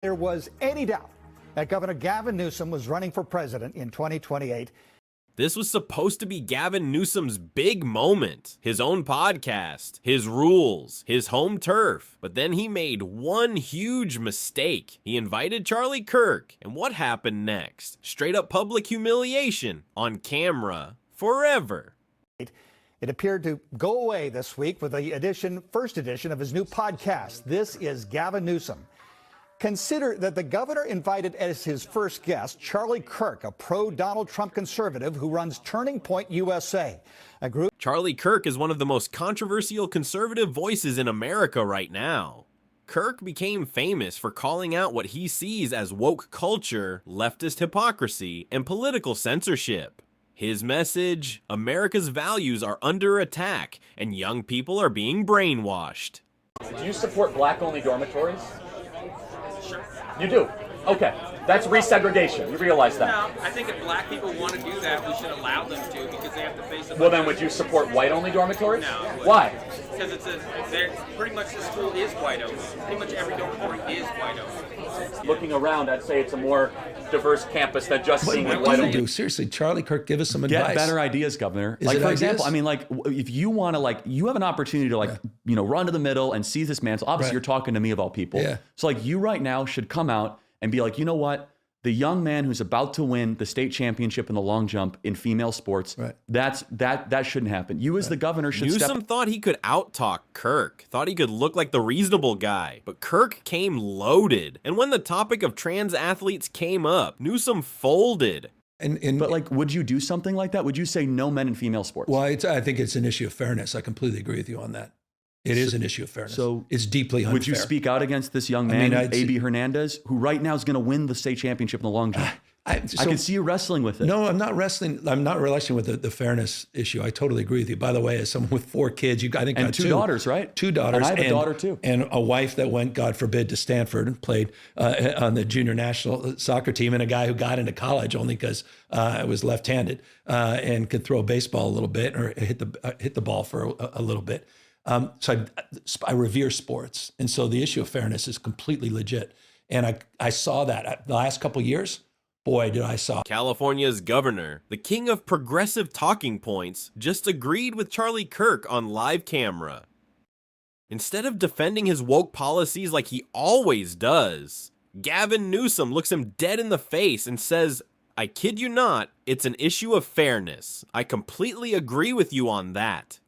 there was any doubt that Governor Gavin Newsom was running for president in 2028. This was supposed to be Gavin Newsom's big moment. His own podcast, his rules, his home turf. But then he made one huge mistake. He invited Charlie Kirk. And what happened next? Straight up public humiliation on camera forever. It appeared to go away this week with the first edition of his new podcast. This is Gavin Newsom. Consider that the governor invited as his first guest Charlie Kirk, a pro-Donald Trump conservative who runs Turning Point USA, a group. Charlie Kirk is one of the most controversial conservative voices in America right now. Kirk became famous for calling out what he sees as woke culture, leftist hypocrisy, and political censorship. His message: America's values are under attack and young people are being brainwashed. Do you support black-only dormitories? Sure. You do? Okay. That's resegregation. You realize that? No, I think if black people want to do that, we should allow them to, because they have to face. Well, then, would you support white-only dormitories? No. Why? Because pretty much the school is white only. Pretty much every dormitory is white only. Looking around, I'd say it's a more diverse campus than just seeing white only. Seriously, Charlie Kirk, give us some advice. Get better ideas, Governor. Is like, it for ideas? example, I mean, like, if you want to, you have an opportunity to, run to the middle and seize this mantle. Obviously, You're talking to me of all people. Yeah. So, you right now should come out and be like, you know what? The young man who's about to win the state championship in the long jump in female sports, that shouldn't happen. You as the governor should Newsom thought he could out-talk Kirk, thought he could look like the reasonable guy, but Kirk came loaded. And when the topic of trans athletes came up, Newsom folded. But would you do something like that? Would you say no men in female sports? Well, I think it's an issue of fairness. I completely agree with you on that. It is an issue of fairness. So it's deeply unfair. Would you speak out against this young man, A.B. Hernandez, who right now is going to win the state championship in the long jump? I can see you wrestling with it. No, I'm not wrestling. I'm not wrestling with the fairness issue. I totally agree with you. By the way, as someone with 4 kids, I think and got two daughters, right? 2 daughters. And I have a daughter too. And a wife that went, God forbid, to Stanford and played on the junior national soccer team, and a guy who got into college only because I was left-handed and could throw a baseball a little bit or hit the ball for a little bit. So I revere sports. And so the issue of fairness is completely legit. And I saw that the last couple of years. Boy, did I saw. California's governor, the king of progressive talking points, just agreed with Charlie Kirk on live camera. Instead of defending his woke policies like he always does, Gavin Newsom looks him dead in the face and says, "I kid you not, it's an issue of fairness. I completely agree with you on that."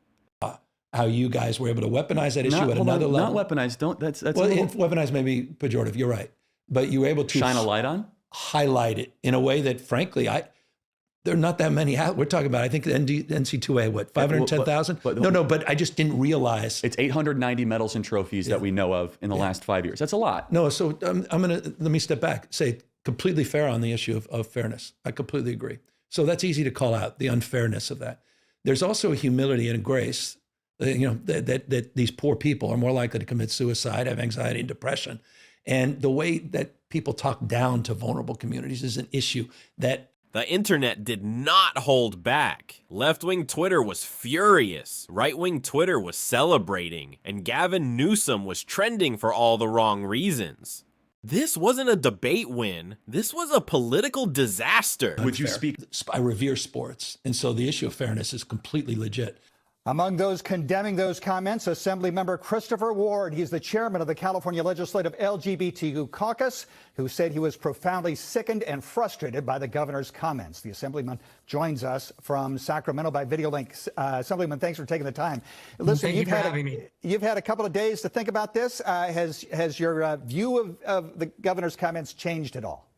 How you guys were able to weaponize that issue at another level. Not weaponize. That's well, weaponize may be pejorative. You're right, but you were able to shine a light on, highlight it in a way that, frankly, there are not that many. We're talking about, I think, the NC2A, what, 510,000? No, but I just didn't realize it's 890 medals and trophies that we know of in the last 5 years. That's a lot. No, so let me step back. Say completely fair on the issue of fairness. I completely agree. So that's easy to call out, the unfairness of that. There's also a humility and a grace. That these poor people are more likely to commit suicide, have anxiety and depression. And the way that people talk down to vulnerable communities is an issue that the internet did not hold back. Left-wing Twitter was furious. Right-wing Twitter was celebrating. And Gavin Newsom was trending for all the wrong reasons. This wasn't a debate win. This was a political disaster. Would you speak? I revere sports. And so the issue of fairness is completely legit. Among those condemning those comments, Assemblymember Christopher Ward. He's the chairman of the California Legislative LGBTQ Caucus, who said he was profoundly sickened and frustrated by the governor's comments. The Assemblyman joins us from Sacramento by video link. Assemblyman, thanks for taking the time. Listen, Thank you for having me. You've had a couple of days to think about this. Has your view of the governor's comments changed at all?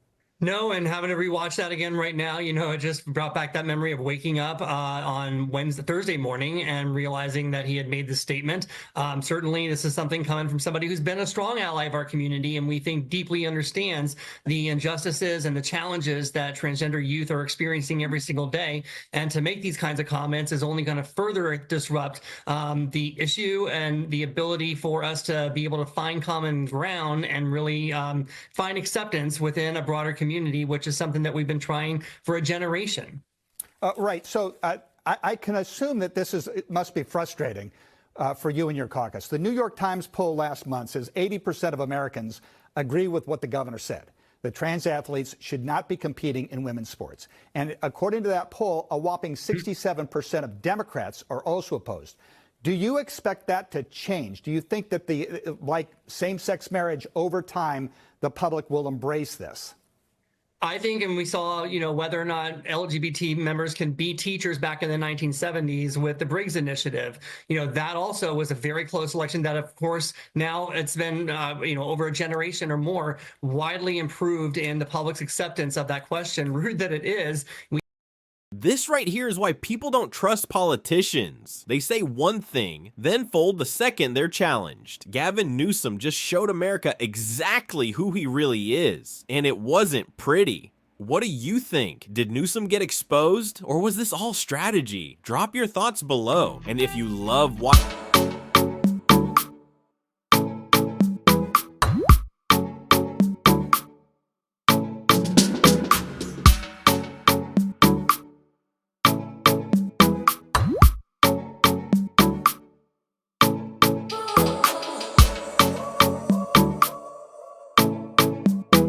No, and having to rewatch that again right now, it just brought back that memory of waking up on Thursday morning and realizing that he had made this statement. Certainly, this is something coming from somebody who's been a strong ally of our community, and we think deeply understands the injustices and the challenges that transgender youth are experiencing every single day. And to make these kinds of comments is only going to further disrupt the issue and the ability for us to be able to find common ground and really find acceptance within a broader community, which is something that we've been trying for a generation. Right. So I can assume that it must be frustrating for you and your caucus. The New York Times poll last month says 80% of Americans agree with what the governor said. The trans athletes should not be competing in women's sports. And according to that poll, a whopping 67% of Democrats are also opposed. Do you expect that to change? Do you think that like same-sex marriage over time, the public will embrace this? I think, and we saw, whether or not LGBT members can be teachers back in the 1970s with the Briggs Initiative. That also was a very close election that, of course, now it's been, over a generation or more, widely improved in the public's acceptance of that question. Rude that it is. This right here is why people don't trust politicians. They say one thing, then fold the second they're challenged. Gavin Newsom just showed America exactly who he really is, and it wasn't pretty. What do you think? Did Newsom get exposed, or was this all strategy? Drop your thoughts below, and if you love watching...